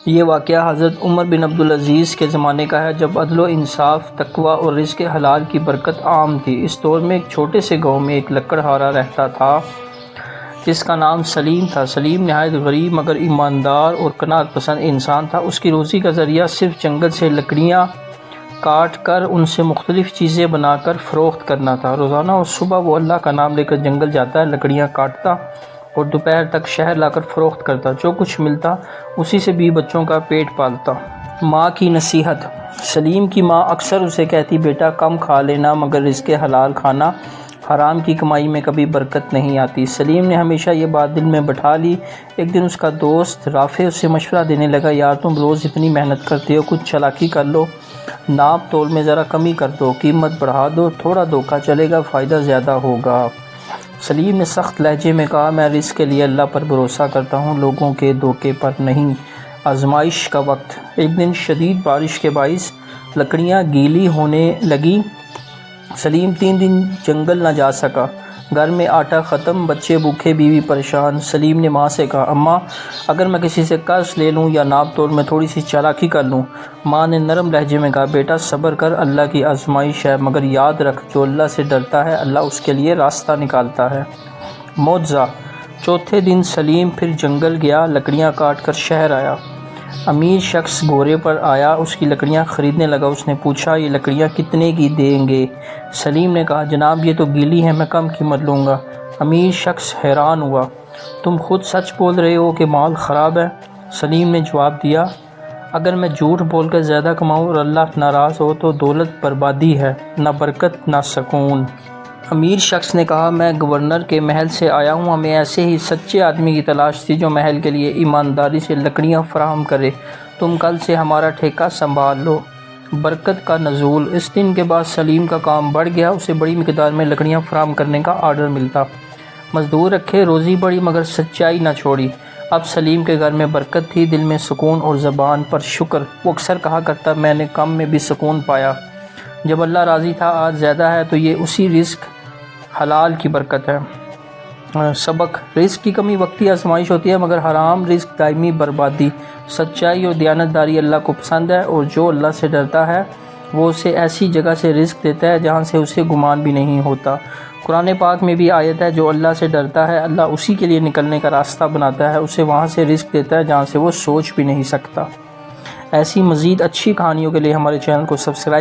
یہ واقعہ حضرت عمر بن عبدالعزیز کے زمانے کا ہے، جب عدل و انصاف، تقویٰ اور رزق حلال کی برکت عام تھی۔ اس دور میں ایک چھوٹے سے گاؤں میں ایک لکڑہارا رہتا تھا جس کا نام سلیم تھا۔ سلیم نہایت غریب مگر ایماندار اور قناعت پسند انسان تھا۔ اس کی روزی کا ذریعہ صرف جنگل سے لکڑیاں کاٹ کر ان سے مختلف چیزیں بنا کر فروخت کرنا تھا۔ روزانہ اور صبح وہ اللہ کا نام لے کر جنگل جاتا، لکڑیاں کاٹتا اور دوپہر تک شہر لا کر فروخت کرتا۔ جو کچھ ملتا اسی سے بیوی بچوں کا پیٹ پالتا۔ ماں کی نصیحت۔ سلیم کی ماں اکثر اسے کہتی، بیٹا کم کھا لینا مگر رزق حلال کھانا، حرام کی کمائی میں کبھی برکت نہیں آتی۔ سلیم نے ہمیشہ یہ بات دل میں بٹھا لی۔ ایک دن اس کا دوست رافع اسے مشورہ دینے لگا، یار تم روز اتنی محنت کرتے ہو، کچھ چالاکی کر لو، ناپ تول میں ذرا کمی کر دو، قیمت بڑھا دو، تھوڑا دھوکہ چلے گا، فائدہ زیادہ ہوگا۔ سلیم نے سخت لہجے میں کہا، میں رزق کے لیے اللہ پر بھروسہ کرتا ہوں، لوگوں کے دھوکے پر نہیں۔ آزمائش کا وقت۔ ایک دن شدید بارش کے باعث لکڑیاں گیلی ہونے لگیں۔ سلیم 3 دن جنگل نہ جا سکا۔ گھر میں آٹا ختم، بچے بھوکے، بیوی پریشان۔ سلیم نے ماں سے کہا، اماں اگر میں کسی سے قرض لے لوں یا ناپ تول میں تھوڑی سی چالاکی کر لوں؟ ماں نے نرم لہجے میں کہا، بیٹا صبر کر، اللہ کی آزمائش ہے، مگر یاد رکھ جو اللہ سے ڈرتا ہے اللہ اس کے لیے راستہ نکالتا ہے۔ معجزہ۔ چوتھے دن سلیم پھر جنگل گیا، لکڑیاں کاٹ کر شہر آیا۔ امیر شخص گھوڑے پر آیا، اس کی لکڑیاں خریدنے لگا۔ اس نے پوچھا، یہ لکڑیاں کتنے کی دیں گے؟ سلیم نے کہا، جناب یہ تو گیلی ہیں، میں کم قیمت لوں گا۔ امیر شخص حیران ہوا، تم خود سچ بول رہے ہو کہ مال خراب ہے؟ سلیم نے جواب دیا، اگر میں جھوٹ بول کر زیادہ کماؤں اور اللہ ناراض ہو تو دولت بربادی ہے، نہ برکت نہ سکون۔ امیر شخص نے کہا، میں گورنر کے محل سے آیا ہوں، ہمیں ایسے ہی سچے آدمی کی تلاش تھی جو محل کے لیے ایمانداری سے لکڑیاں فراہم کرے، تم کل سے ہمارا ٹھیکہ سنبھال لو۔ برکت کا نزول۔ اس دن کے بعد سلیم کا کام بڑھ گیا، اسے بڑی مقدار میں لکڑیاں فراہم کرنے کا آرڈر ملتا، مزدور رکھے، روزی بڑھی مگر سچائی نہ چھوڑی۔ اب سلیم کے گھر میں برکت تھی، دل میں سکون اور زبان پر شکر۔ وہ اکثر کہا کرتا، میں نے کم میں بھی سکون پایا، جب اللہ راضی تھا، آج زیادہ ہے تو یہ اسی رزق حلال کی برکت ہے۔ سبق۔ رزق کی کمی وقتی آزمائش ہوتی ہے مگر حرام رزق دائمی بربادی۔ سچائی اور دیانتداری اللہ کو پسند ہے، اور جو اللہ سے ڈرتا ہے وہ اسے ایسی جگہ سے رزق دیتا ہے جہاں سے اسے گمان بھی نہیں ہوتا۔ قرآن پاک میں بھی آیت ہے، جو اللہ سے ڈرتا ہے اللہ اسی کے لیے نکلنے کا راستہ بناتا ہے، اسے وہاں سے رزق دیتا ہے جہاں سے وہ سوچ بھی نہیں سکتا۔ ایسی مزید اچھی کہانیوں کے لیے ہمارے چینل کو سبسکرائب